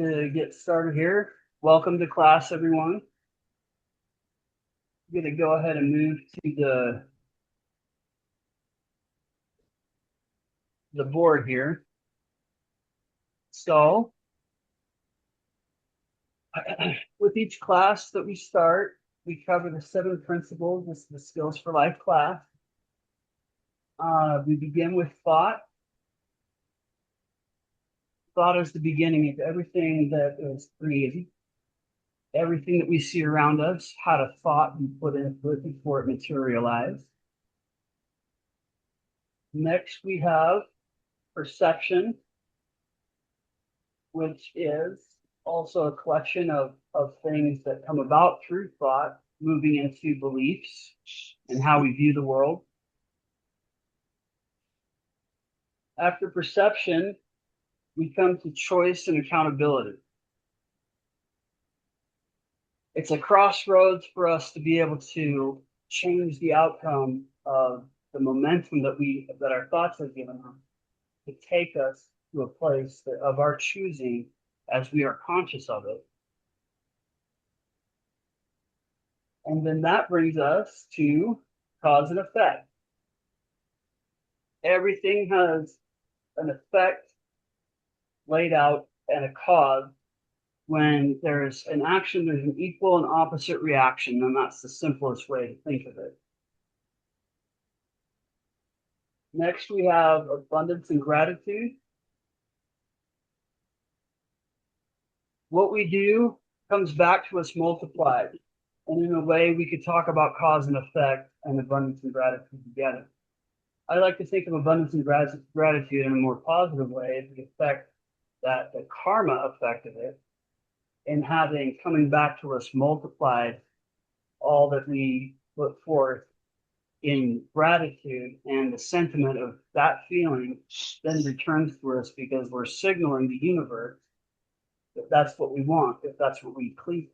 To get started here, welcome to class, everyone. I'm going to go ahead and move to the board here. So, with each class that we start, we cover the 7 principles. This is the Skills for Life class. We begin with thought. Thought is the beginning of everything that is created. Everything that we see around us had a thought we put into it before it materialized. Next, we have perception, which is also a collection of things that come about through thought, moving into beliefs and how we view the world. After perception, we come to choice and accountability. It's a crossroads for us to be able to change the outcome of the momentum that our thoughts have given us to take us to a place of our choosing as we are conscious of it. And then that brings us to cause and effect. Everything has an effect laid out and a cause. When there's an action, there's an equal and opposite reaction, and that's the simplest way to think of it. Next, we have abundance and gratitude. What we do comes back to us multiplied. And in a way, we could talk about cause and effect and abundance and gratitude together. I like to think of abundance and gratitude in a more positive way, the effect that the karma effect of it, and having coming back to us multiplied all that we put forth in gratitude, and the sentiment of that feeling then returns to us because we're signaling the universe if that's what we want, if that's what we cleave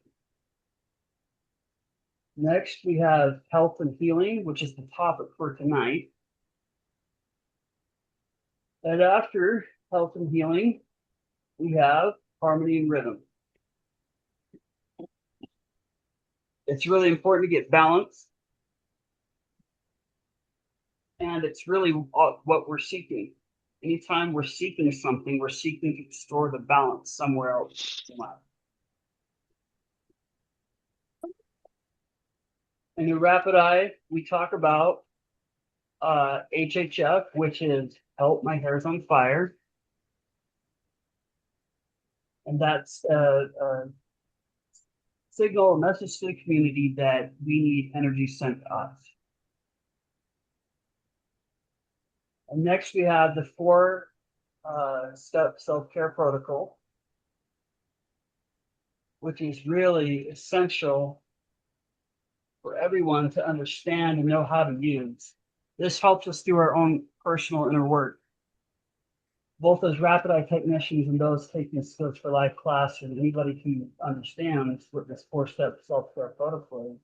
to. Next, we have health and healing, which is the topic for tonight. And after health and healing, we have harmony and rhythm. It's really important to get balance. And it's really what we're seeking. Anytime we're seeking something, we're seeking to restore the balance somewhere else in life. In the rapid eye, we talk about HHF, which is help my hair's on fire. And that's a signal, a message to the community that we need energy sent to us. And next we have the 4-step self-care protocol, which is really essential for everyone to understand and know how to use. This helps us do our own personal inner work. Both as rapid eye technicians and those taking Skills for Life class, and anybody can understand what this 4-step self-care protocol is.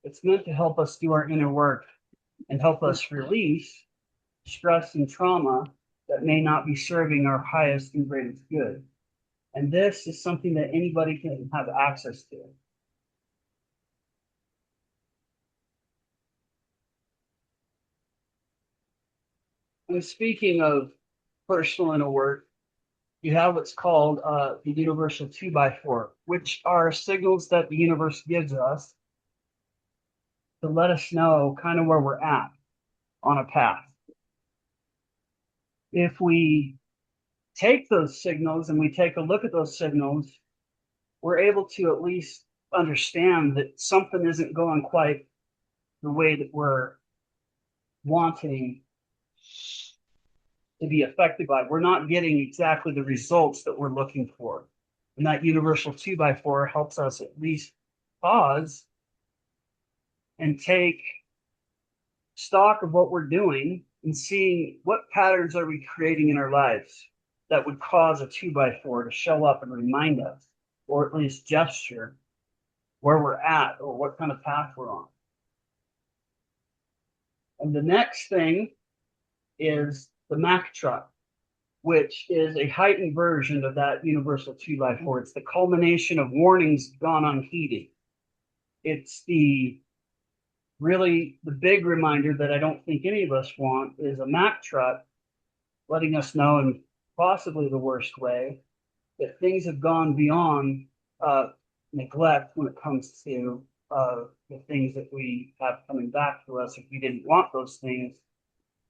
It's meant to help us do our inner work and help us release stress and trauma that may not be serving our highest and greatest good. And this is something that anybody can have access to. And speaking of personal inner work, you have what's called the universal 2x4, which are signals that the universe gives us to let us know kind of where we're at on a path. If we take those signals and we take a look at those signals, we're able to at least understand that something isn't going quite the way that we're wanting to be affected by. We're not getting exactly the results that we're looking for. And that universal 2x4 helps us at least pause and take stock of what we're doing and seeing what patterns are we creating in our lives that would cause a 2x4 to show up and remind us, or at least gesture where we're at or what kind of path we're on. And the next thing is the Mack truck. which is a heightened version of that universal 2x4. It's the culmination of warnings gone unheeded. It's the big reminder that I don't think any of us want is a Mack truck letting us know in possibly the worst way that things have gone beyond neglect when it comes to the things that we have coming back to us. If we didn't want those things,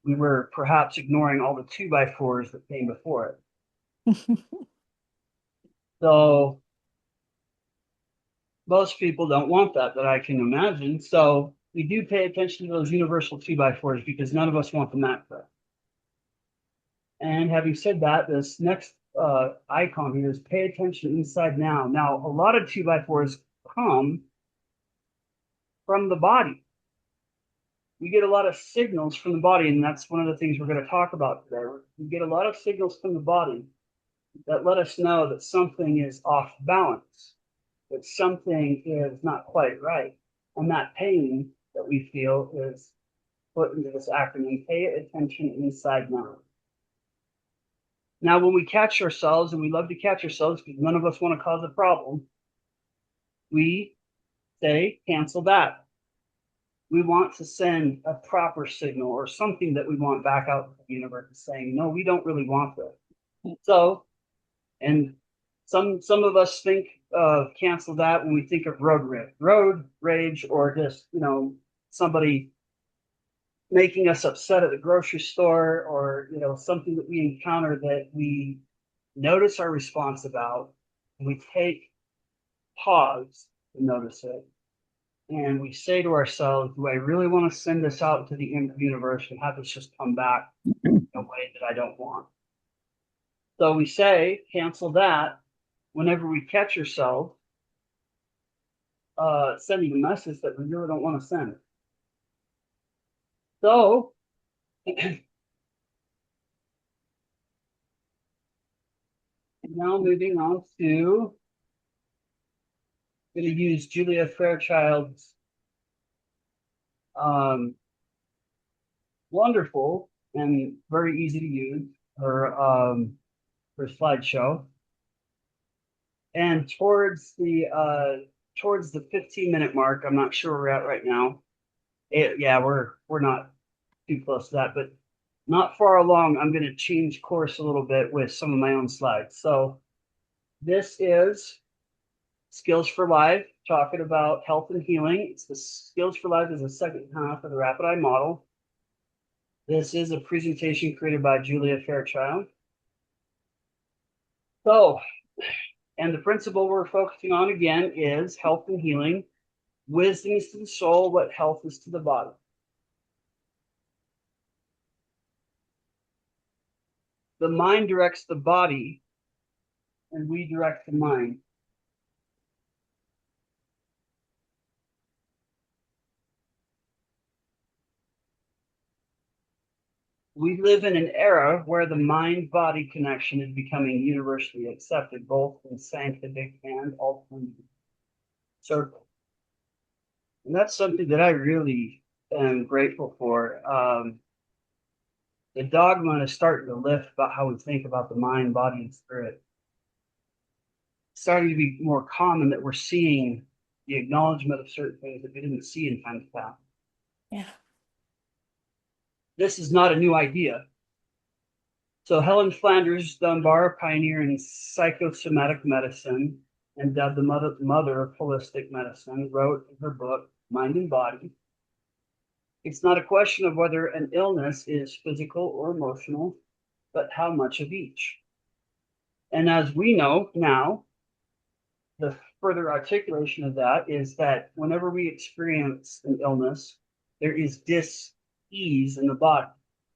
we were perhaps ignoring all the 2x4s that came before it. So most people don't want that I can imagine. So we do pay attention to those universal 2x4s because none of us want the Mack truck. And having said that, this next icon here is pay attention inside now. Now, a lot of 2x4s come from the body. We get a lot of signals from the body, and that's one of the things we're going to talk about today. We get a lot of signals from the body that let us know that something is off balance, that something is not quite right. And that pain that we feel is put into this acronym, pay attention inside now. Now, when we catch ourselves, and we love to catch ourselves because none of us want to cause a problem, we say, cancel that. We want to send a proper signal or something that we want back out to the universe saying, no, we don't really want this. So, and some of us think of cancel that when we think of road rage, or just, somebody making us upset at the grocery store, or something that we encounter that we notice our response about, and we take pause to notice it, and we say to ourselves, do I really want to send this out to the universe and have this just come back in a way that I don't want? So we say cancel that whenever we catch ourselves sending a message that we really don't want to send. So now moving on to, I'm going to use Julia Fairchild's wonderful and very easy to use her slideshow. And towards the 15-minute mark, I'm not sure where we're at right now. We're not too close to that, but not far along. I'm going to change course a little bit with some of my own slides. So this is Skills for Life, talking about health and healing. It's the Skills for Life is the second half of the Rapid Eye model. This is a presentation created by Julia Fairchild. So, and the principle we're focusing on again is health and healing. Wisdom is to the soul what health is to the body. The mind directs the body, and we direct the mind. We live in an era where the mind-body connection is becoming universally accepted, both in scientific and alternative circles. And that's something that I really am grateful for. The dogma is starting to lift about how we think about the mind, body, and spirit. It's starting to be more common that we're seeing the acknowledgement of certain things that we didn't see in times past. Yeah. This is not a new idea. So Helen Flanders Dunbar, a pioneer in psychosomatic medicine and dubbed the mother of holistic medicine, wrote in her book, Mind and Body, it's not a question of whether an illness is physical or emotional, but how much of each. And as we know now, the further articulation of that is that whenever we experience an illness, there is dis-ease in the body.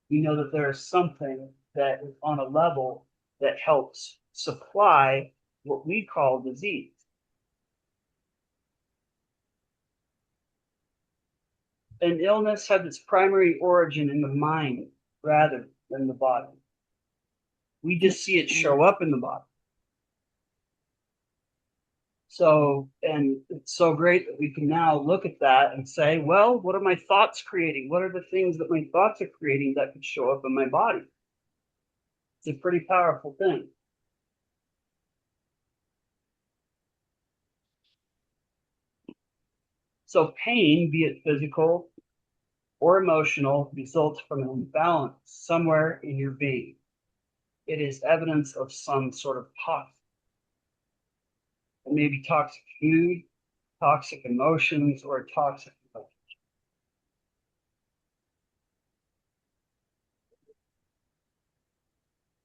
We know that there is something that is on a level that helps supply what we call disease. An illness has its primary origin in the mind rather than the body. We just see it show up in the body. So, and it's so great that we can now look at that and say, well, what are my thoughts creating? What are the things that my thoughts are creating that could show up in my body? It's a pretty powerful thing. So pain, be it physical or emotional, results from an imbalance somewhere in your being. It is evidence of some sort of toxic. It may be toxic food, toxic emotions, or toxic.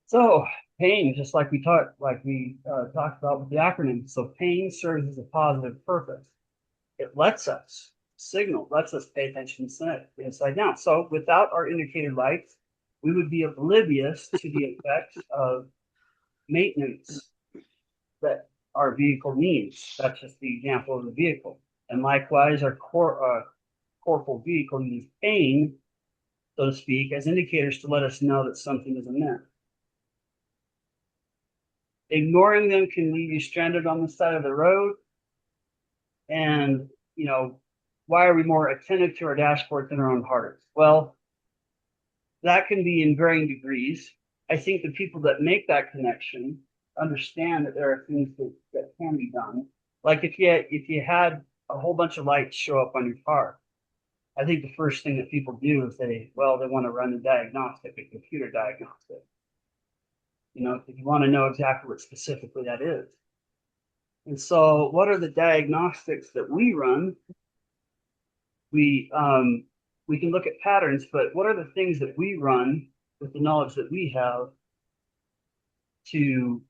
So pain, just like we talked about with the acronym. So pain serves as a positive purpose. It lets us signal, lets us pay attention inside down. So without our indicator lights, we would be oblivious to the effects of maintenance that our vehicle needs. That's just the example of the vehicle. And likewise, our corporal vehicle needs pain, so to speak, as indicators to let us know that something is amiss. Ignoring them can leave you stranded on the side of the road. And, why are we more attentive to our dashboard than our own hearts? Well, that can be in varying degrees. I think the people that make that connection understand that there are things that can be done. Like if you had a whole bunch of lights show up on your car, I think the first thing that people do is they want to run a diagnostic, a computer diagnostic. If you want to know exactly what specifically that is. And so, what are the diagnostics that we run? We can look at patterns, but what are the things that we run with the knowledge that we have to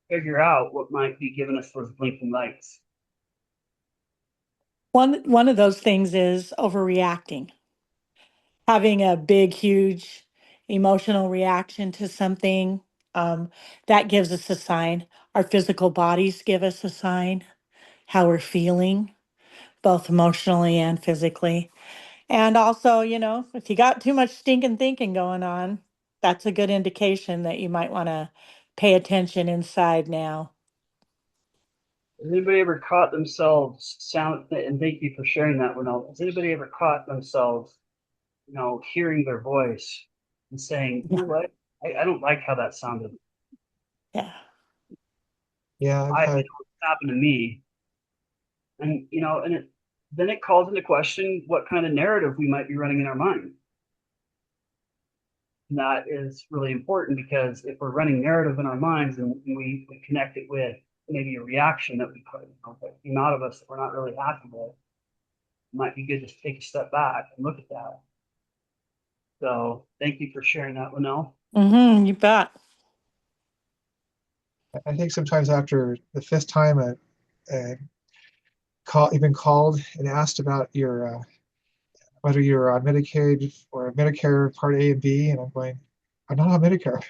figure out what might be giving us those blinking lights? One of those things is overreacting, having a big, huge emotional reaction to something. Um, that gives us a sign. Our physical bodies give us a sign how we're feeling, both emotionally and physically. And also, if you got too much stinking thinking going on, that's a good indication that you might want to pay attention inside now. Has anybody ever caught themselves and thank you for sharing that one out. Has anybody ever caught themselves, hearing their voice and saying, you know Yeah. what? I don't like how that sounded. Yeah. Yeah, I've It had, happened to me. And, then it calls into question what kind of narrative we might be running in our mind. And that is really important because if we're running narrative in our minds and we connect it with maybe a reaction that came out of us that we're not really happy with, it might be good to take a step back and look at that. So thank you for sharing that, Linnell. You bet. I think sometimes after the fifth time you've been called and asked about whether you're on Medicaid or Medicare Part A and B, and I'm going, I'm not on Medicare,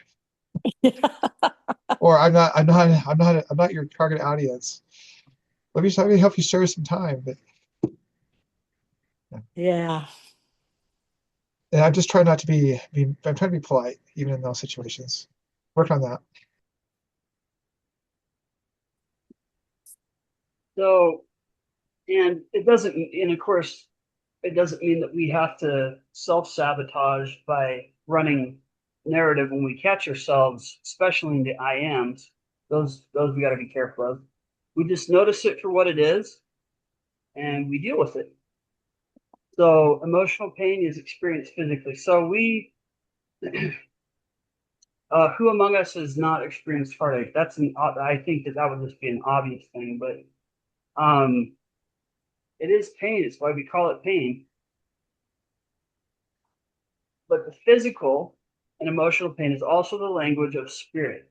or I'm not your target audience. Let me help you serve some time, but Yeah. and I'm just trying not to I'm trying to be polite even in those situations. Work on that. So, and of course, it doesn't mean that we have to self-sabotage by running narrative when we catch ourselves, especially in the I ams. Those we got to be careful of. We just notice it for what it is and we deal with it. So emotional pain is experienced physically. So who among us has not experienced heartache? I think that would just be an obvious thing, but it is pain. It's why we call it pain. But the physical and emotional pain is also the language of spirit.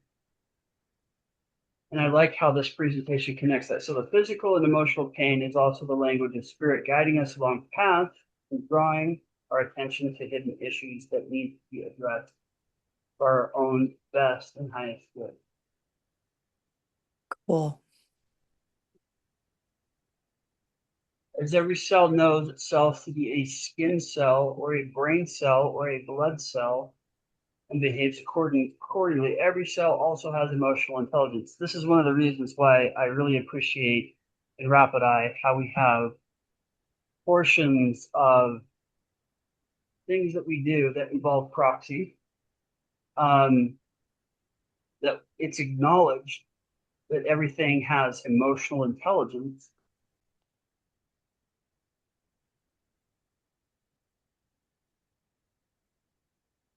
And I like how this presentation connects that. So the physical and emotional pain is also the language of spirit, guiding us along the path and drawing our attention to hidden issues that need to be addressed for our own best and highest good. Cool. As every cell knows itself to be a skin cell or a brain cell or a blood cell and behaves accordingly, every cell also has emotional intelligence. This is one of the reasons why I really appreciate in Rapid Eye how we have portions of things that we do that involve proxy. that it's acknowledged that everything has emotional intelligence.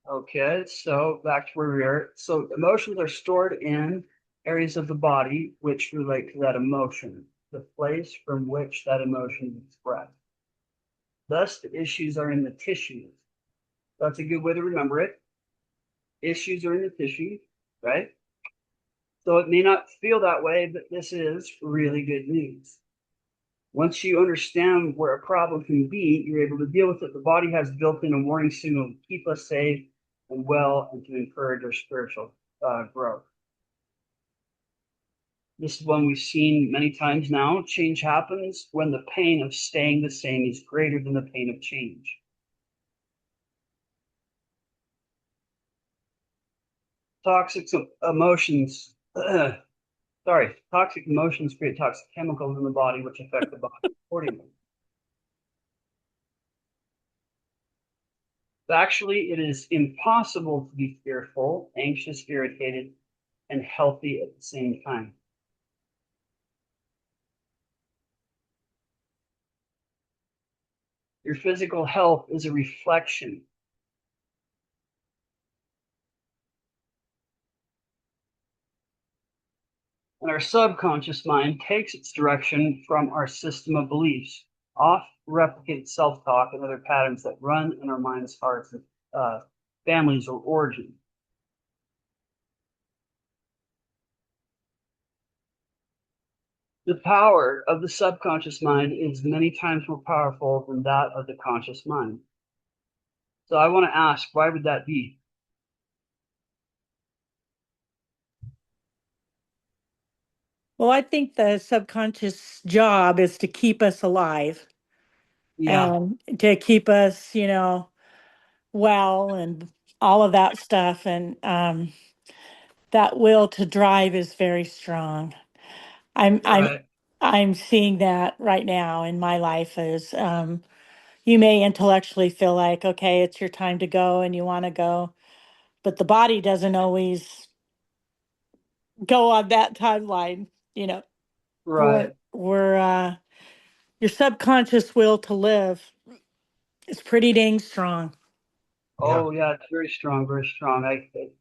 Okay, so back to where we are. So emotions are stored in areas of the body which relate to that emotion, the place from which that emotion is expressed. Thus, the issues are in the tissues. That's a good way to remember it. Issues are in the tissues, right? So it may not feel that way, but this is really good news. Once you understand where a problem can be, you're able to deal with it. The body has built in a warning signal to keep us safe and well and to encourage our spiritual growth. This is one we've seen many times now. Change happens when the pain of staying the same is greater than the pain of change. Toxic emotions, toxic emotions create toxic chemicals in the body, which affect the body accordingly. Actually, it is impossible to be fearful, anxious, irritated, and healthy at the same time. Your physical health is a reflection. And our subconscious mind takes its direction from our system of beliefs, oft replicated self talk and other patterns that run in our minds, hearts, and families or origin. The power of the subconscious mind is many times more powerful than that of the conscious mind. So I want to ask, why would that be? Well, I think the subconscious job is to keep us alive Yeah, and to keep us, well and all of that stuff. And that will to drive is very strong. I'm I'm right, I'm seeing that right now in my life as you may intellectually feel like, okay, it's your time to go and you want to go, but the body doesn't always go on that timeline. You know, right. we're your subconscious will to live is pretty dang strong. Yeah. Oh, yeah, it's very strong, very strong.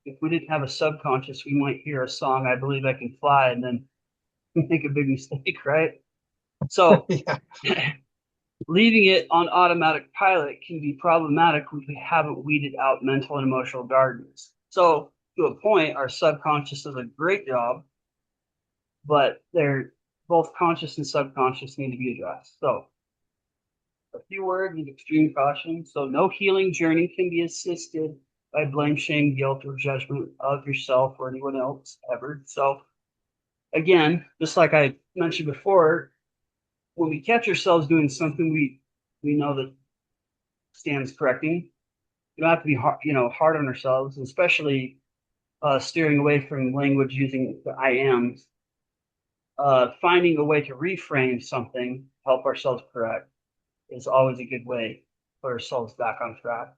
If we didn't have a subconscious, we might hear a song, I Believe I Can Fly, and then make a big mistake, right? So Yeah. leaving it on automatic pilot can be problematic if we haven't weeded out mental and emotional gardens. So, to a point, our subconscious does a great job, but they're both conscious and subconscious need to be addressed. So, a few words with extreme caution. So, no healing journey can be assisted by blame, shame, guilt, or judgment of yourself or anyone else ever. So, again, just like I mentioned before, when we catch ourselves doing something we know that stands correcting, you don't have to be hard, hard on ourselves, especially steering away from language using the I ams. Finding a way to reframe something, help ourselves correct, is always a good way to put ourselves back on track.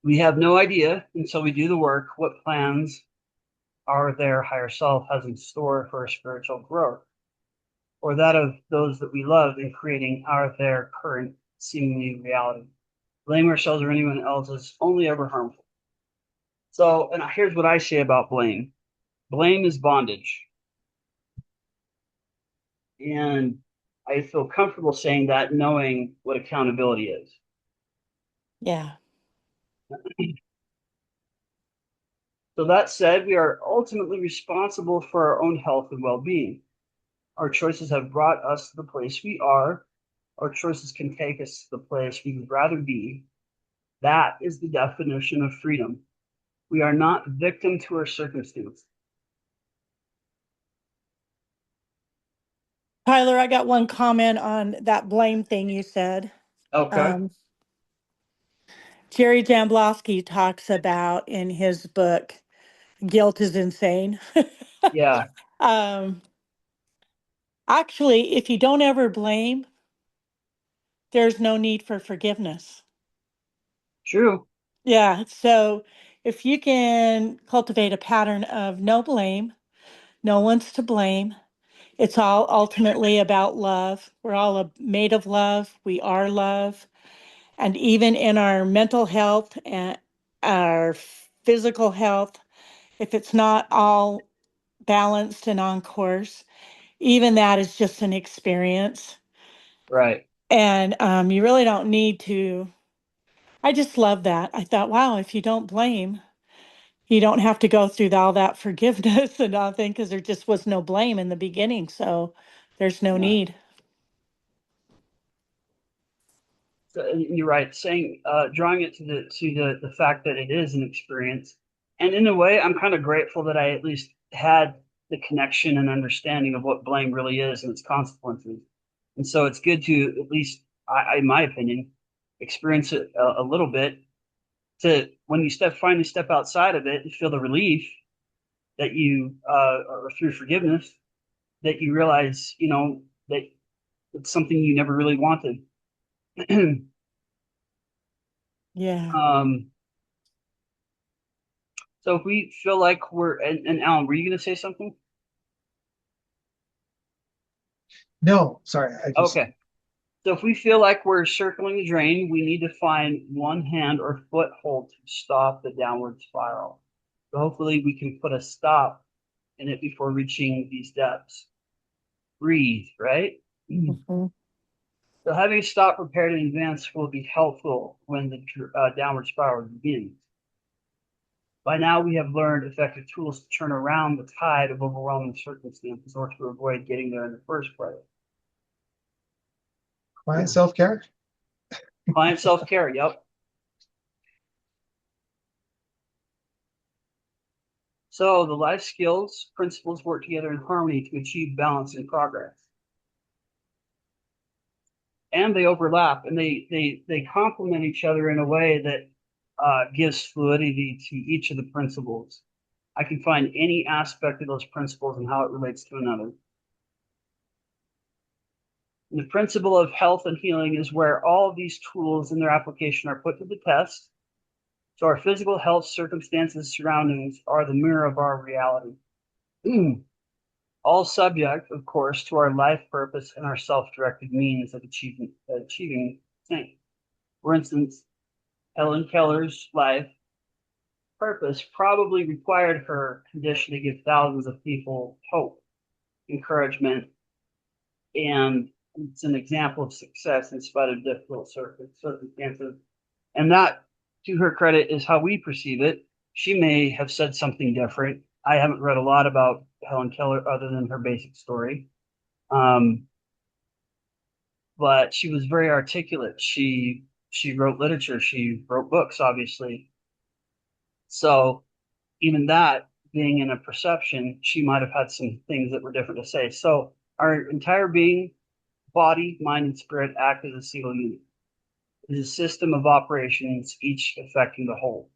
We have no idea until we do the work what plans our their higher self has in store for our spiritual growth, or that of those that we love in creating our their current seemingly reality. Blame ourselves or anyone else is only ever harmful. So, and here's what I say about blame. Blame is bondage. And I feel comfortable saying that knowing what accountability is. Yeah. So that said, we are ultimately responsible for our own health and well-being. Our choices have brought us to the place we are. Our choices can take us to the place we would rather be. That is the definition of freedom. We are not victim to our circumstance. Tyler, I got one comment on that blame thing you said. Okay. Um, Jerry Jamblowski talks about in his book, Guilt is Insane. Yeah. um, Actually, if you don't ever blame, there's no need for forgiveness. True. Yeah. So if you can cultivate a pattern of no blame, no one's to blame. It's all ultimately about love. We're all made of love. We are love. And even in our mental health and our physical health, if it's not all balanced and on course, even that is just an experience. Right. And you really don't need to. I just love that. I thought, wow, if you don't blame, you don't have to go through all that forgiveness and all thing because there just was no blame in the beginning. So there's no Yeah. need. So you're right. Saying, drawing it to the fact that it is an experience, and in a way, I'm kind of grateful that I at least had the connection and understanding of what blame really is and its consequences. And so it's good to at least, in my opinion, experience it a little bit. To when you finally step outside of it and feel the relief that or through forgiveness, that you realize, that it's something you never really wanted. Yeah. um, So if we feel like and Alan, were you going to say something? No, sorry, I just Okay. So if we feel like we're circling the drain, we need to find one hand or foothold to stop the downward spiral. So hopefully we can put a stop in it before reaching these depths. Breathe, right? Mhm. So having a stop prepared in advance will be helpful when the downward spiral begins. By now, we have learned effective tools to turn around the tide of overwhelming circumstances or to avoid getting there in the first place. client self-care. Client self-care, yep. So the life skills principles work together in harmony to achieve balance and progress. And they overlap and they complement each other in a way that gives fluidity to each of the principles. I can find any aspect of those principles and how it relates to another. And the principle of health and healing is where all of these tools and their application are put to the test. So our physical health circumstances, surroundings are the mirror of our reality. All subject, of course, to our life purpose and our self-directed means of achieving things. For instance, Helen Keller's life purpose probably required her condition to give thousands of people hope, encouragement, and it's an example of success in spite of difficult circumstances. And that, to her credit, is how we perceive it. She may have said something different. I haven't read a lot about Helen Keller other than her basic story. Um, but she was very articulate. She wrote literature. She wrote books, obviously. So even that being in a perception, she might have had some things that were different to say. So our entire being, body, mind, and spirit act as a single unit. It is a system of operations, each affecting the whole.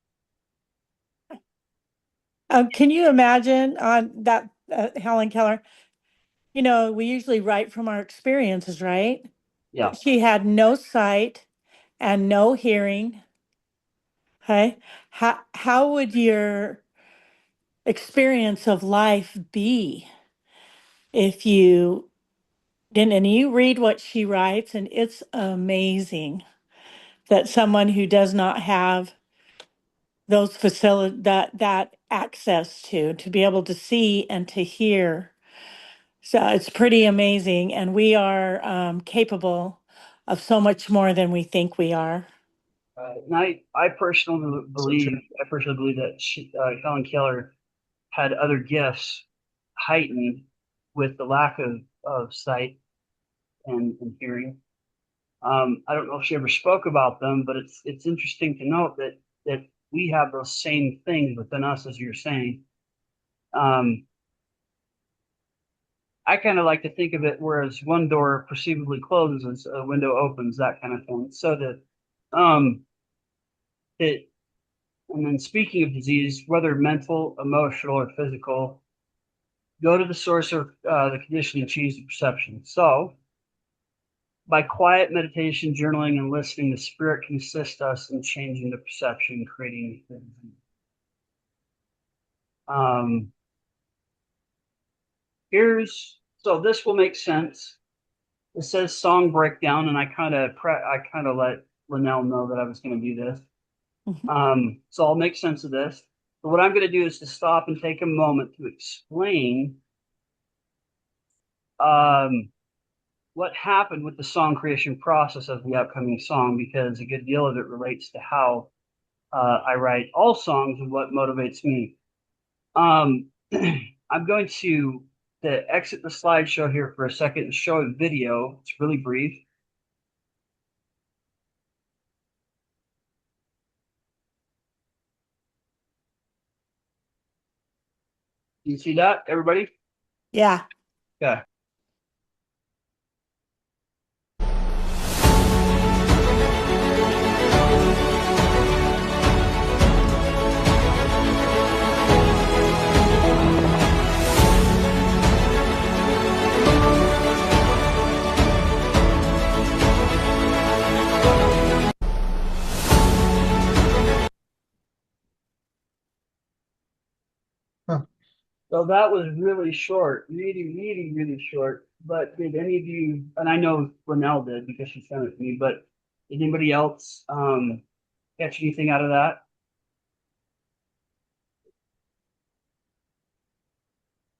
Can you imagine on that, Helen Keller? You know, we usually write from our experiences, right? Yeah. She had no sight and no hearing. Okay. How would your experience of life be if you didn't? And you read what she writes, and it's amazing that someone who does not have those facility that access to be able to see and to hear. So it's pretty amazing, and we are capable of so much more than we think we are. And I personally So true. believe, that Helen Keller had other gifts heightened with the lack of sight and hearing. I don't know if she ever spoke about them, but it's interesting to note that we have those same things within us, as you're saying. Um, I kind of like to think of it whereas one door perceivably closes, a window opens, that kind of thing. So that it and then speaking of disease, whether mental, emotional, or physical, go to the source of the condition and change the perception. So by quiet meditation, journaling, and listening, the spirit can assist us in changing the perception, creating the disease. Um, so this will make sense. It says song breakdown, and I kind of let Linnell know that I was going to do this. Mhm. So I'll make sense of this. But what I'm going to do is to stop and take a moment to explain um, what happened with the song creation process of the upcoming song, because a good deal of it relates to how I write all songs and what motivates me. Um, I'm going to exit the slideshow here for a second and show a video. It's really brief. Do you see that, everybody? Yeah. Okay. Huh. So that was really short, really, really, really short. But did any of you, and I know Linnell did because she sent it to me, but did anybody else catch anything out of that?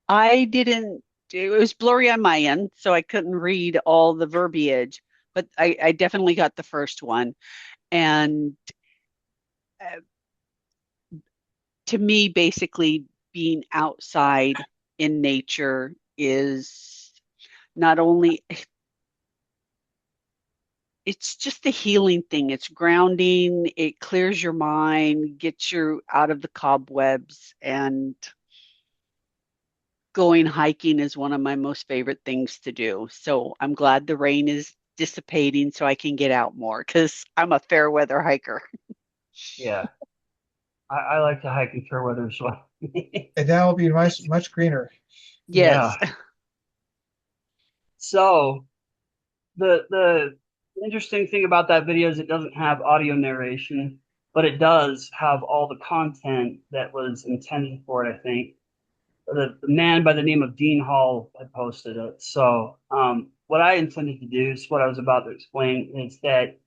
I didn't, it was blurry on my end, so I couldn't read all the verbiage, but I definitely got the first one. And uh, to me, basically, being outside in nature is not only, it's just a healing thing. It's grounding, it clears your mind, gets you out of the cobwebs, and going hiking is one of my most favorite things to do. So I'm glad the rain is dissipating so I can get out more because I'm a fair weather hiker. Yeah, I like to hike in fair weather as well. And now will be much greener. Yeah. Yes. So the interesting thing about that video is it doesn't have audio narration, but it does have all the content that was intended for it, I think. The man by the name of Dean Hall had posted it. So what I intended to do is what I was about to explain is that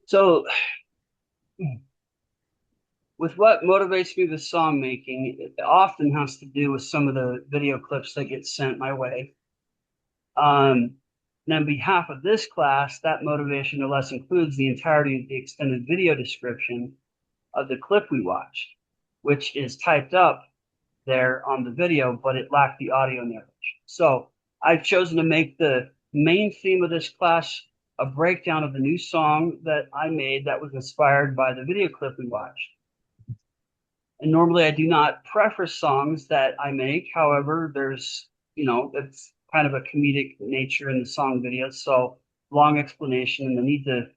so with what motivates me with song making, it often has to do with some of the video clips that get sent my way. And on behalf of this class, that motivation no less includes the entirety of the extended video description of the clip we watched, which is typed up there on the video, but it lacked the audio narration. So I've chosen to make the main theme of this class a breakdown of the new song that I made that was inspired by the video clip we watched. And normally I do not preface songs that I make. However, it's kind of a comedic nature in the song videos. So long explanation and the need to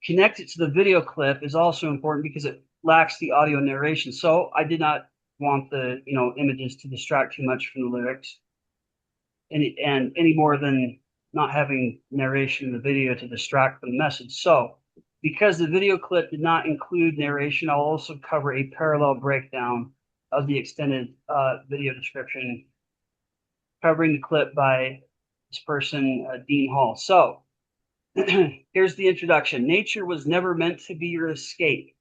connect it to the video clip is also important because it lacks the audio narration. So I did not want the, images to distract too much from the lyrics and any more than not having narration in the video to distract from the message. So because the video clip did not include narration, I'll also cover a parallel breakdown of the extended video description covering the clip by this person, Dean Hall. So here's the introduction. Nature was never meant to be your escape,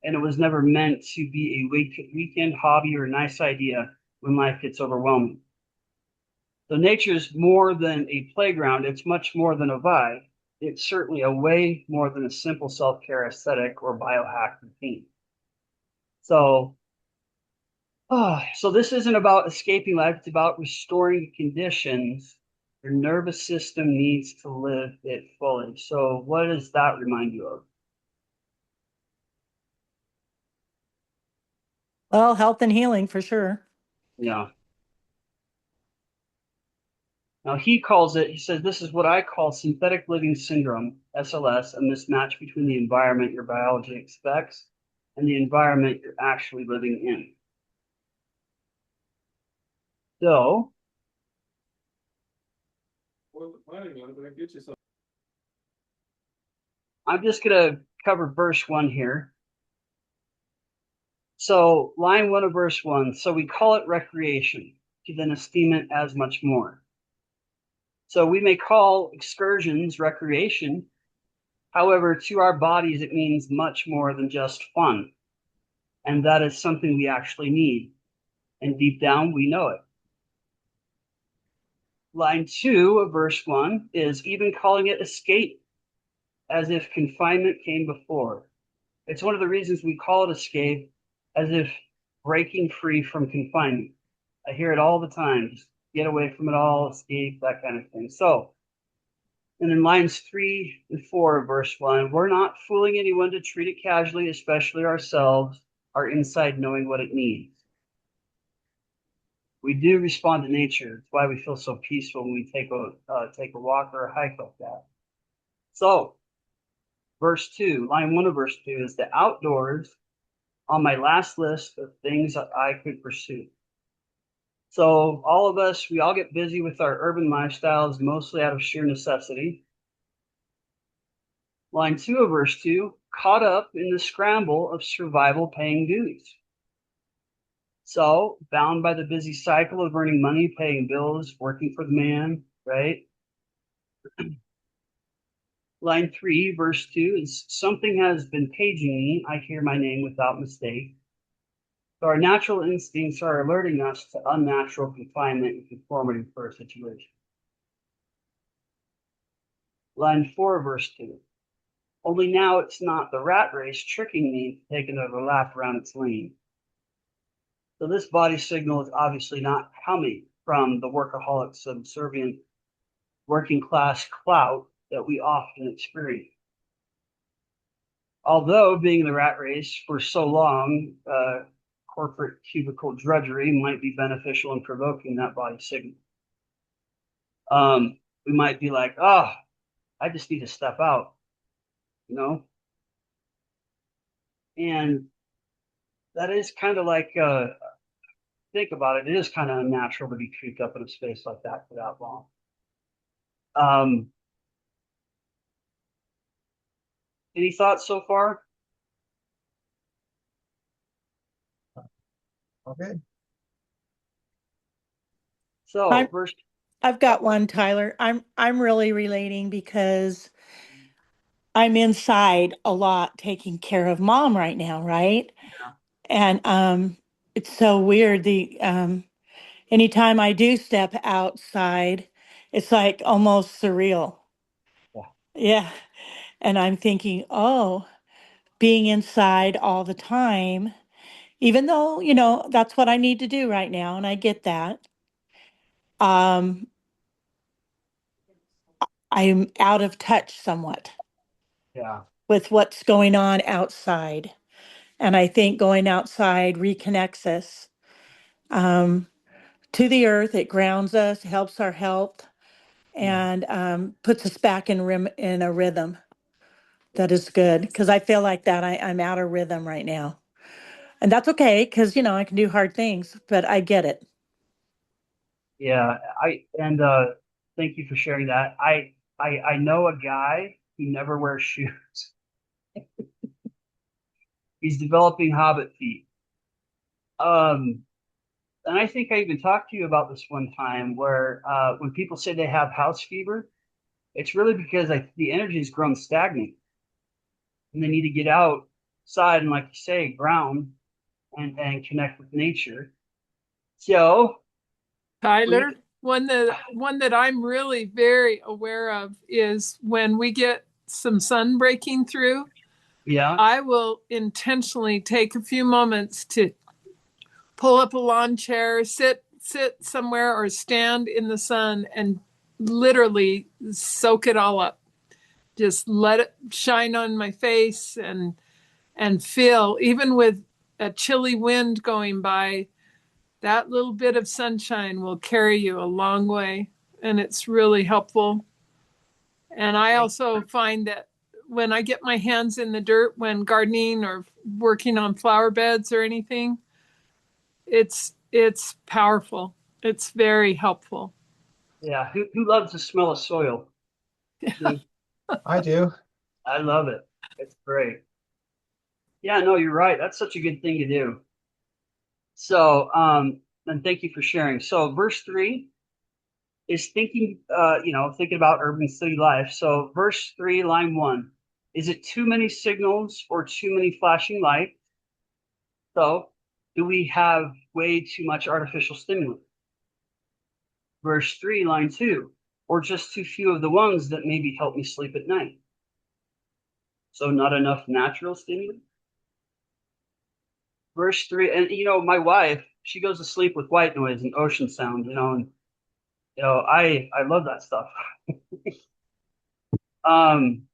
and it was never meant to be a weekend hobby or a nice idea when life gets overwhelming. So nature is more than a playground. It's much more than a vibe. It's certainly a way more than a simple self-care aesthetic or biohack routine. So, so this isn't about escaping life. It's about restoring conditions your nervous system needs to live it fully. So what does that remind you of? Well, health and healing for sure. Yeah. Now he says, this is what I call synthetic living syndrome, SLS, a mismatch between the environment your biology expects and the environment you're actually living in. So I'm just going to cover verse 1 here. So line 1 of verse 1. So we call it recreation, to then esteem it as much more. So we may call excursions recreation. However, to our bodies, it means much more than just fun. And that is something we actually need. And deep down, we know it. Line 2 of verse 1 is even calling it escape, as if confinement came before. It's one of the reasons we call it escape, as if breaking free from confinement. I hear it all the time. Just get away from it all, escape, that kind of thing. So, and in lines 3 and 4 of verse 1, we're not fooling anyone to treat it casually, especially ourselves, our inside knowing what it needs. We do respond to nature. It's why we feel so peaceful when we take a walk or a hike like that. So, verse 2, line 1 of verse 2 is the outdoors on my last list of things that I could pursue. So all of us, we all get busy with our urban lifestyles, mostly out of sheer necessity. Line 2 of verse 2, caught up in the scramble of survival paying dues. So bound by the busy cycle of earning money, paying bills, working for the man, right? Line 3, verse 2 is something has been paging me. I hear my name without mistake. So our natural instincts are alerting us to unnatural confinement and conformity for a situation. Line 4, verse 2. Only now it's not the rat race tricking me into taking another lap around its lane. So this body signal is obviously not coming from the workaholic subservient working class clout that we often experience. Although being in the rat race for so long, corporate cubicle drudgery might be beneficial in provoking that body signal. We might be like, oh, I just need to step out, you know? And that is kind of like, think about it, it is kind of unnatural to be cooped up in a space like that for that long. Any thoughts so far? Okay. So, I'm, verse, I've got one, Tyler. I'm really relating because I'm inside a lot taking care of mom right now, right? And it's so weird. The anytime I do step outside, it's like almost surreal. yeah, Yeah. And I'm thinking, oh, being inside all the time, even though, that's what I need to do right now, and I get that. Um, I'm out of touch somewhat yeah, with what's going on outside. And I think going outside reconnects us um, to the earth. It grounds us, helps our health, and puts us back in a rhythm that is good. Because I feel like that I'm out of rhythm right now. And that's okay because, I can do hard things, but I get it. yeah. Thank you for sharing that. I know a guy who never wears shoes. He's developing hobbit feet. Um, and I think I even talked to you about this one time where when people say they have house fever, it's really because the energy has grown stagnant and they need to get outside and, like you say, ground and connect with nature. So we, Tyler, one that I'm really very aware of is when we get some sun breaking through, yeah, I will intentionally take a few moments to pull up a lawn chair, sit somewhere or stand in the sun and literally soak it all up. Just let it shine on my face and feel, even with a chilly wind going by, that little bit of sunshine will carry you a long way, and it's really helpful. And I also find that when I get my hands in the dirt when gardening or working on flower beds or anything, it's powerful. It's very helpful. yeah. Who loves the smell of soil? I do. I love it. It's great. Yeah, no, you're right. That's such a good thing to do. So, and thank you for sharing. So, verse 3 is thinking about urban city life. So, verse 3, line 1, is it too many signals or too many flashing lights? So, do we have way too much artificial stimulus? Verse 3, line 2, or just too few of the ones that maybe help me sleep at night? So, not enough natural stimulus? Verse 3, and my wife, she goes to sleep with white noise and ocean sound, and I love that stuff. Um,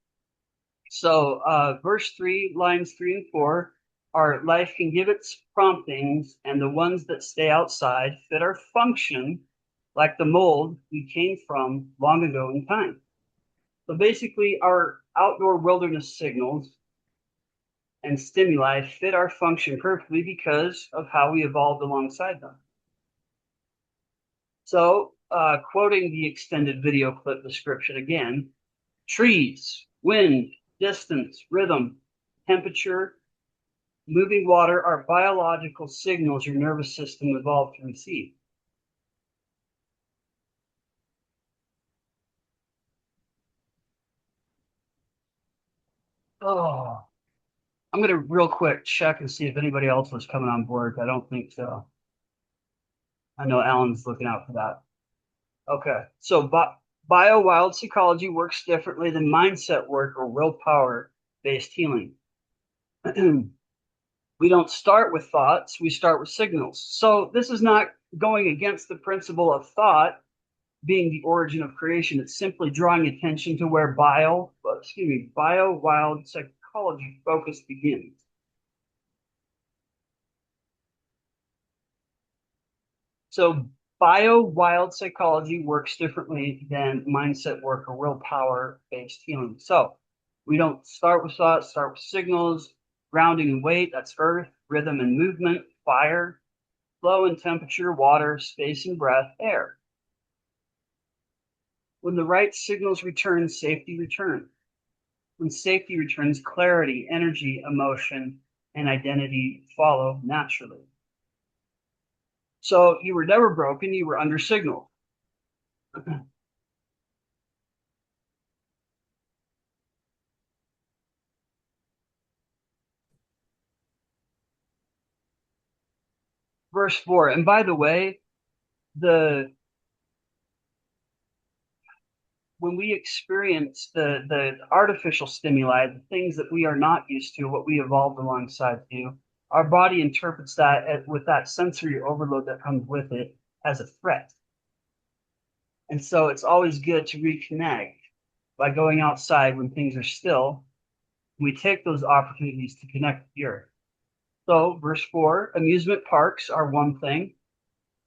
verse 3, lines 3 and 4 are life can give its promptings, and the ones that stay outside fit our function like the mold we came from long ago in time. So basically, our outdoor wilderness signals and stimuli fit our function perfectly because of how we evolved alongside them. So, quoting the extended video clip description again, trees, wind, distance, rhythm, temperature, moving water are biological signals your nervous system evolved to receive. Oh, I'm going to real quick check and see if anybody else was coming on board. I don't think so. I know Alan's looking out for that. Okay, so bio-wild psychology works differently than mindset work or willpower-based healing. We don't start with thoughts, we start with signals. So this is not going against the principle of thought being the origin of creation. It's simply drawing attention to where bio-wild psychology focus begins. So bio-wild psychology works differently than mindset work or willpower-based healing. So we don't start with thoughts, start with signals, grounding and weight, that's earth, rhythm and movement, fire, flow and temperature, water, space and breath, air. When the right signals return, safety returns. When safety returns, clarity, energy, emotion, and identity follow naturally. So you were never broken, you were under signal. Verse 4, and by the way, the when we experience the artificial stimuli, the things that we are not used to, what we evolved alongside to, our body interprets that with that sensory overload that comes with it as a threat. And so it's always good to reconnect by going outside when things are still. We take those opportunities to connect with the earth. So, verse 4, amusement parks are one thing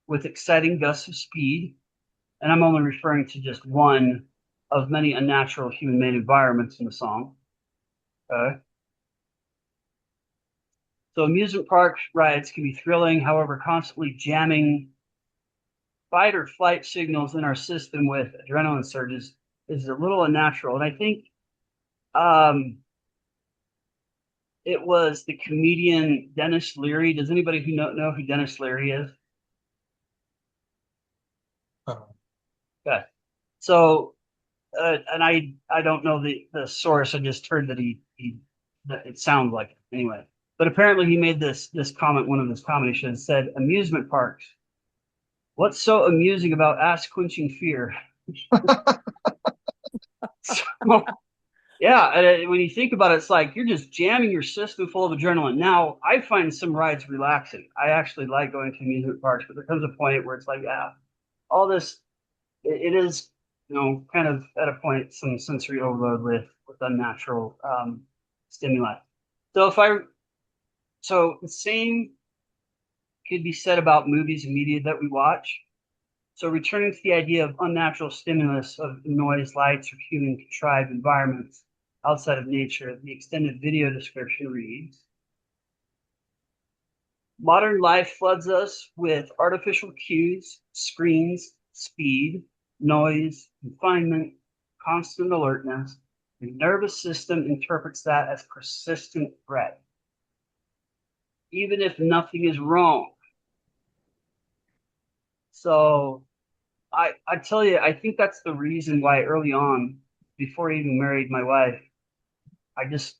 with exciting gusts of speed. And I'm only referring to just one of many unnatural human made environments in the song. Okay. So, amusement park rides can be thrilling, however, constantly jamming fight or flight signals in our system with adrenaline surges is a little unnatural. And I think um, it was the comedian Dennis Leary. Does anybody who know who Dennis Leary is? Uh, Okay. So, and I don't know the source. I just heard that he that it sounds like it anyway. But apparently he made this comment. One of his comedy shows said, "Amusement parks. What's so amusing about ass quenching fear?" So, yeah, and when you think about it, it's like you're just jamming your system full of adrenaline. Now, I find some rides relaxing. I actually like going to amusement parks, but there comes a point where it's like, yeah, all this it is, kind of at a point some sensory overload with unnatural stimuli. So the same could be said about movies and media that we watch. So returning to the idea of unnatural stimulus of noise, lights, or human contrived environments outside of nature, the extended video description reads, modern life floods us with artificial cues, screens, speed, noise, confinement, constant alertness. The nervous system interprets that as persistent threat. Even if nothing is wrong, So I tell you, I think that's the reason why early on, before I even married my wife, I just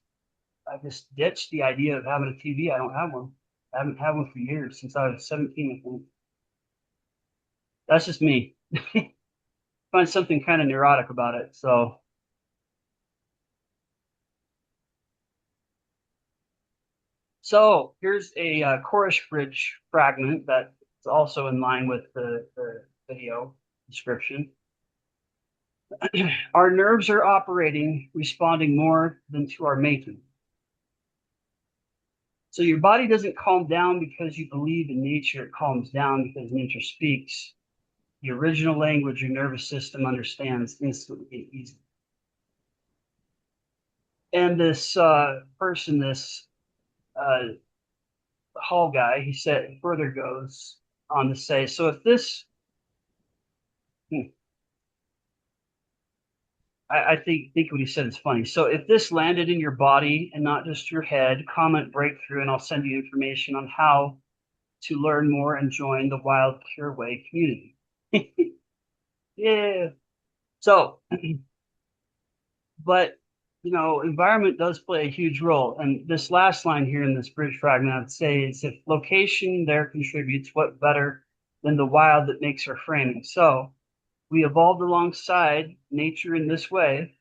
I just ditched the idea of having a TV. I don't have one. I haven't had one for years since I was 17, I think. That's just me. Find something kind of neurotic about it. So here's a chorus bridge fragment that's also in line with the video description. Our nerves are operating, responding more than to our making. So your body doesn't calm down because you believe in nature. It calms down because nature speaks the original language your nervous system understands instantly and easily. And this person, this uh, Hall guy, he said further goes on to say, so if this, I think what he said is funny. So if this landed in your body and not just your head, comment breakthrough, and I'll send you information on how to learn more and join the Wild Pure Way community. Yeah. So, but environment does play a huge role. And this last line here in this bridge fragment, I'd say is if location there contributes, what better than the wild that makes our framing? So we evolved alongside nature in this way.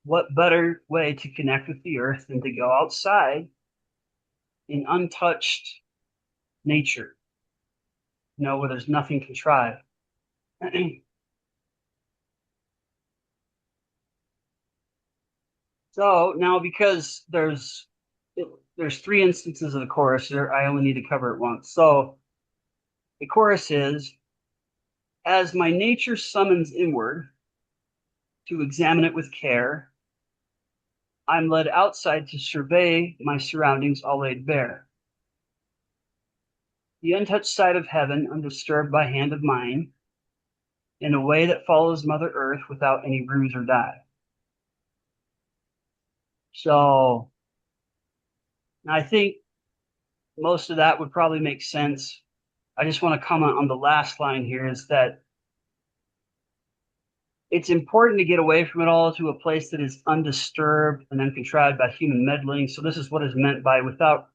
What better way to connect with the earth than to go outside in untouched nature, where there's nothing contrived. So now, because there's three instances of the chorus there, I only need to cover it once. So the chorus is, as my nature summons inward to examine it with care, I'm led outside to survey my surroundings all laid bare. The untouched side of heaven, undisturbed by hand of mine, in a way that follows Mother Earth without any ruse or dye. So I think most of that would probably make sense. I just want to comment on the last line here is that it's important to get away from it all to a place that is undisturbed and uncontrived by human meddling. So this is what is meant by without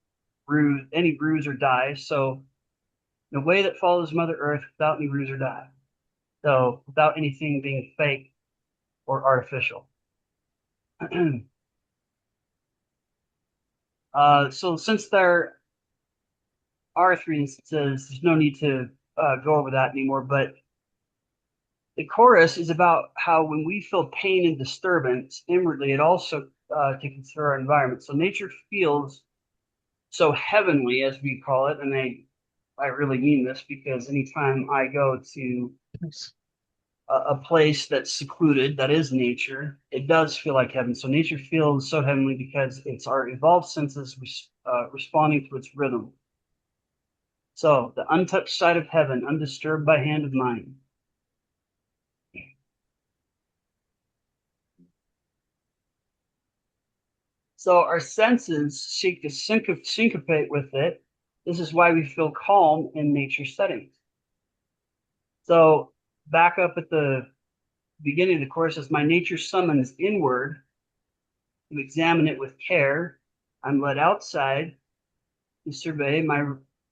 any bruise or dye. So in a way that follows Mother Earth without any bruise or dye. So without anything being fake or artificial. So since there are three instances, there's no need to go over that anymore. But the chorus is about how when we feel pain and disturbance inwardly, it also to consider our environment. So nature feels so heavenly, as we call it, and I really mean this because anytime I go to a place that's secluded, that is nature, it does feel like heaven. So nature feels so heavenly because it's our evolved senses responding to its rhythm. So the untouched side of heaven, undisturbed by hand of mine. So our senses seek to syncopate with it. This is why we feel calm in nature settings. So back up at the beginning of the course, as my nature summons inward to examine it with care, I'm led outside to survey my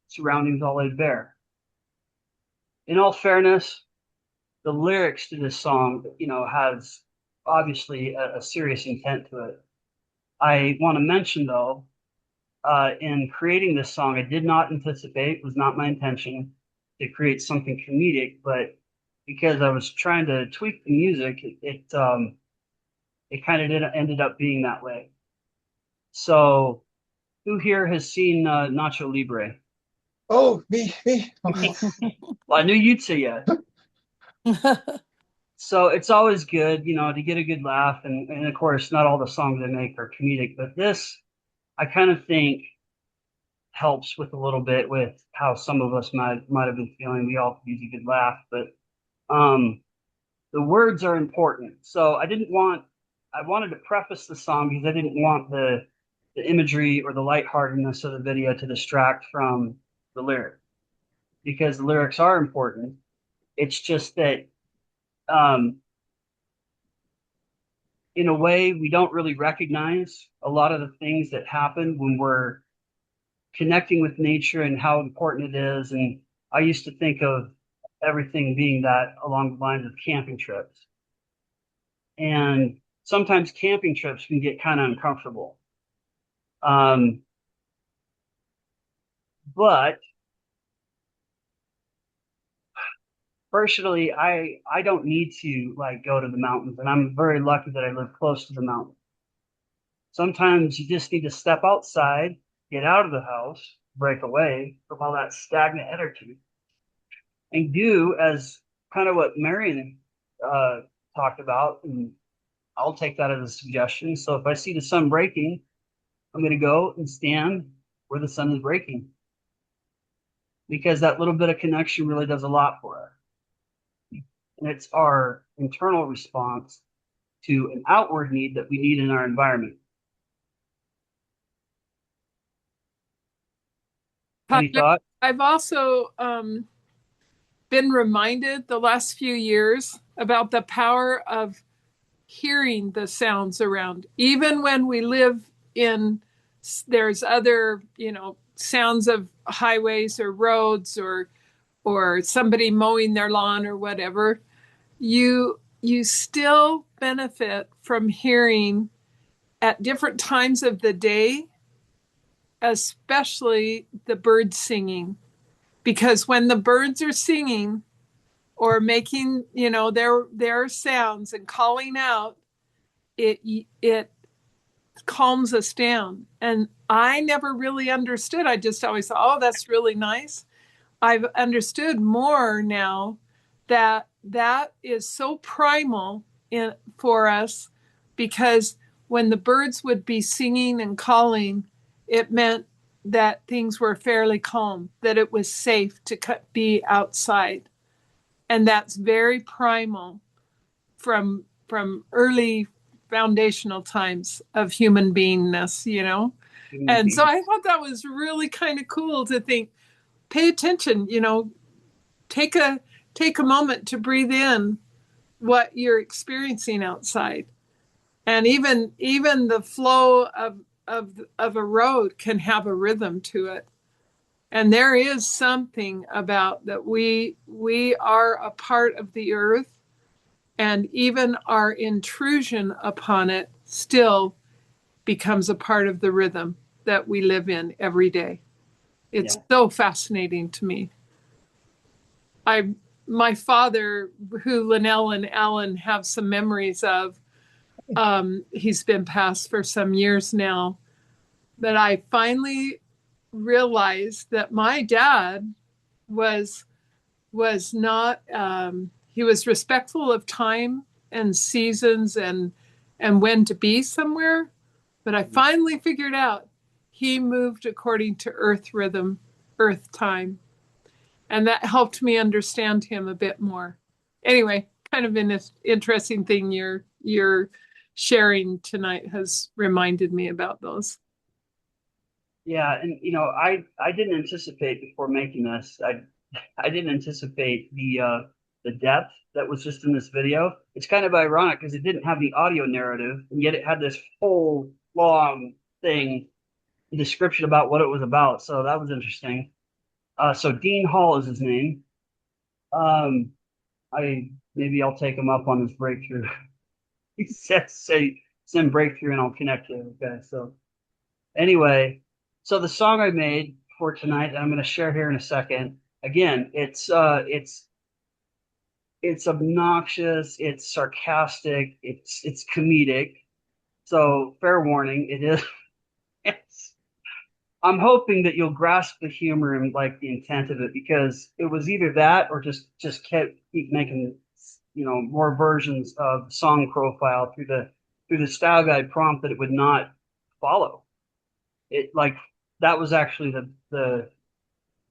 surroundings all laid bare. In all fairness, the lyrics to this song, has obviously a serious intent to it. I want to mention though, in creating this song, I did not anticipate, it was not my intention to create something comedic, but because I was trying to tweak the music, it kind of ended up being that way. So, who here has seen Nacho Libre? Oh, me. Well, I knew you'd say yes. So it's always good, to get a good laugh, and of course, not all the songs they make are comedic, but this I kind of think helps with a little bit with how some of us might have been feeling. We all use a good laugh, but the words are important. So I wanted to preface the song because I didn't want the imagery or the lightheartedness of the video to distract from the lyric. because the lyrics are important. It's just that, um, in a way, we don't really recognize a lot of the things that happen when we're connecting with nature and how important it is. And I used to think of everything being that along the lines of camping trips. And sometimes camping trips can get kind of uncomfortable. Um, but personally, I don't need to like go to the mountains, and I'm very lucky that I live close to the mountain. Sometimes you just need to step outside, get out of the house, break away from all that stagnant energy, and do as kind of what Marion uh, talked about. And I'll take that as a suggestion. So if I see the sun breaking, I'm going to go and stand where the sun is breaking because that little bit of connection really does a lot for us. And it's our internal response to an outward need that we need in our environment. Any thought? I've also been reminded the last few years about the power of hearing the sounds around, even when we live in, there's other, sounds of highways or roads or somebody mowing their lawn or whatever. You still benefit from hearing at different times of the day, especially the birds singing, because when the birds are singing or making, their sounds and calling out, it calms us down. And I never really understood. I just always thought, oh, that's really nice. I've understood more now that that is so primal for us, because when the birds would be singing and calling, it meant that things were fairly calm, that it was safe to be outside. And that's very primal from early foundational times of human beingness. And so I thought that was really kind of cool to think, pay attention, take a take a moment to breathe in what you're experiencing outside. And even the flow of a road can have a rhythm to it. And there is something about that we are a part of the earth, and even our intrusion upon it still becomes a part of the rhythm that we live in every day. It's so fascinating to me. My father, who Linnell and Alan have some memories of, he's been passed for some years now, but I finally realized that my dad was not, he was respectful of time and seasons and when to be somewhere. But I finally figured out he moved according to earth rhythm, earth time. And that helped me understand him a bit more. Anyway, kind of an interesting thing you're sharing tonight has reminded me about those. Yeah, and I didn't anticipate before making this. I didn't anticipate the depth that was just in this video. It's kind of ironic because it didn't have the audio narrative, and yet it had this whole long thing, description about what it was about. So that was interesting. So Dean Hall is his name. Um, I maybe I'll take him up on his breakthrough. He said, "Say send breakthrough, and I'll connect you." Okay, so anyway, so the song I made for tonight, that I'm going to share here in a second. Again, it's obnoxious, it's sarcastic, it's comedic. So fair warning, it is. It's, I'm hoping that you'll grasp the humor and like the intent of it, because it was either that or just keep making more versions of the song profile through the style guide prompt that it would not follow. It like that was actually the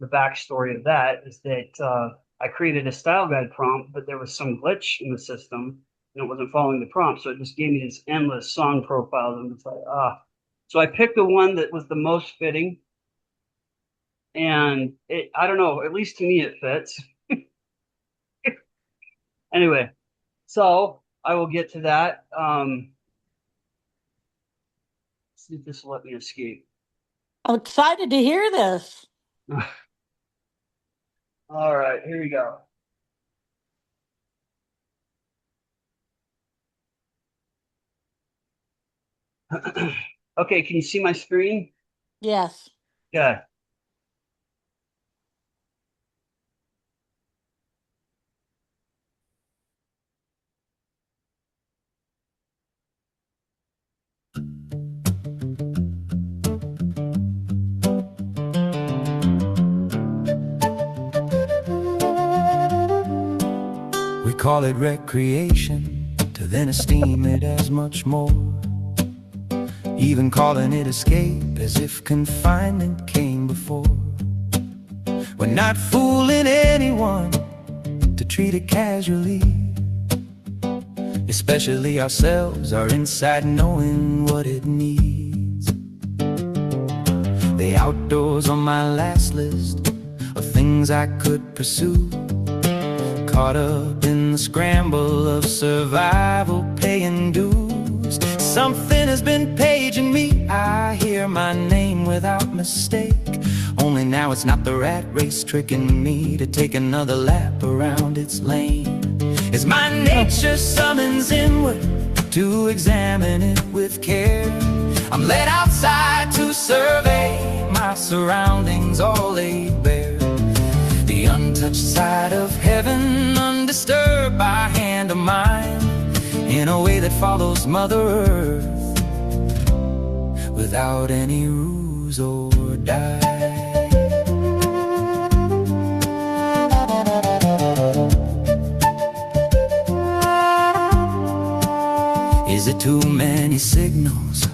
backstory of that is that I created a style guide prompt, but there was some glitch in the system and it wasn't following the prompt. So it just gave me this endless song profiles. And it's like, ah. So I picked the one that was the most fitting. And I don't know, at least to me it fits. Anyway, so I will get to that. See if this will let me escape. I'm excited to hear this. All right, here we go. Okay, can you see my screen? Yes. Yeah. We call it recreation, to then esteem it as much more. Even calling it escape, as if confinement came before. We're not fooling anyone to treat it casually, especially ourselves, our inside knowing what it needs. The outdoors on my last list of things I could pursue, caught up in the scramble of survival, paying dues. Something has been paging me, I hear my name without mistake. Only now it's not the rat race tricking me to take another lap around its lane. As my nature summons inward to examine it with care, I'm led outside to survey my surroundings, all laid bare. The untouched side of heaven, undisturbed by hand of mine, in a way that follows Mother Earth, without any ruse or die. Is it too many signals,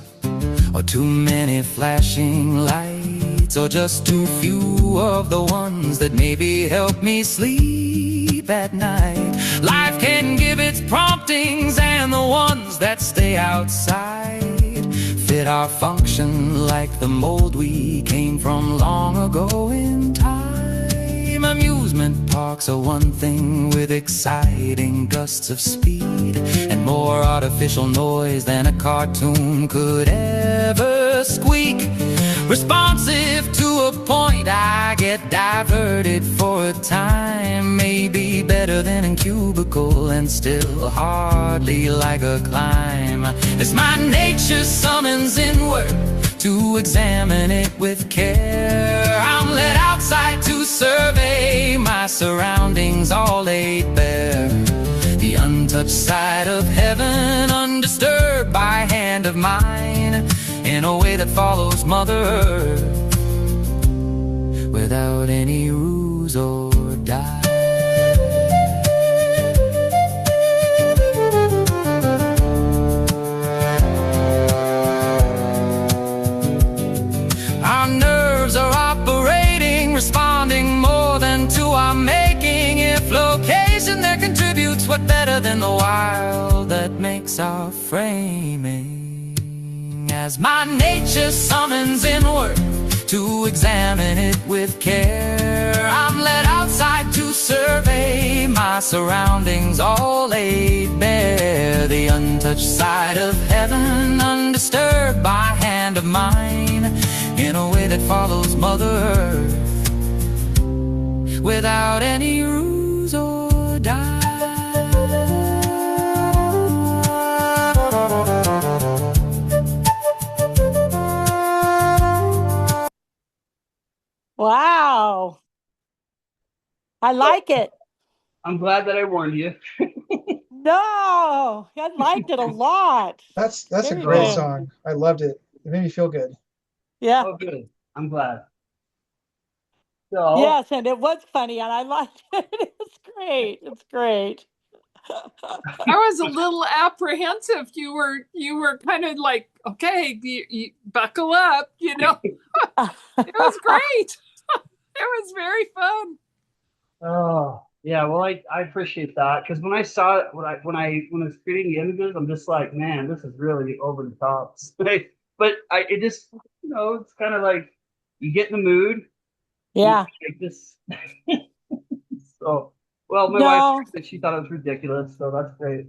or too many flashing lights, or just too few of the ones that maybe help me sleep at night? Life can give its promptings, and the ones that stay outside fit our function like the mold we came from long ago in time. Amusement parks are one thing, with exciting gusts of speed and more artificial noise than a cartoon could ever squeak. Responsive to a point, I get diverted for a time. Maybe better than in cubicle, and still hardly like a climb. As my nature summons inward to examine it with care, I'm led outside to survey my surroundings, all laid bare. The untouched side of heaven, undisturbed by hand of mine, in a way that follows Mother Earth, without any ruse or die. Our nerves are operating, responding more than to our making. If location there contributes, what better than the wild that makes our framing? As my nature summons inward to examine it with care, I'm led outside to survey my surroundings, all laid bare. The untouched side of heaven, undisturbed by hand of mine, in a way that follows Mother Earth, without any ruse or die. Wow. I like it. I'm glad that I warned you. No, I liked it a lot. That's a Very great good. song. I loved it. It made me feel good. Yeah. Oh, good. I'm glad. So, Yes, and it was funny, and I liked it. It's great. It's great. I was a little apprehensive. You were kind of like, okay, you buckle up, It was great. It was very fun. oh, yeah, well, I appreciate that, because when I saw it, when I was creating the images, I'm just like, man, this is really over the top. But it just, it's kind of like you get in the mood, Yeah. Like this. So, well, my wife, No, she thought it was ridiculous, so that's great.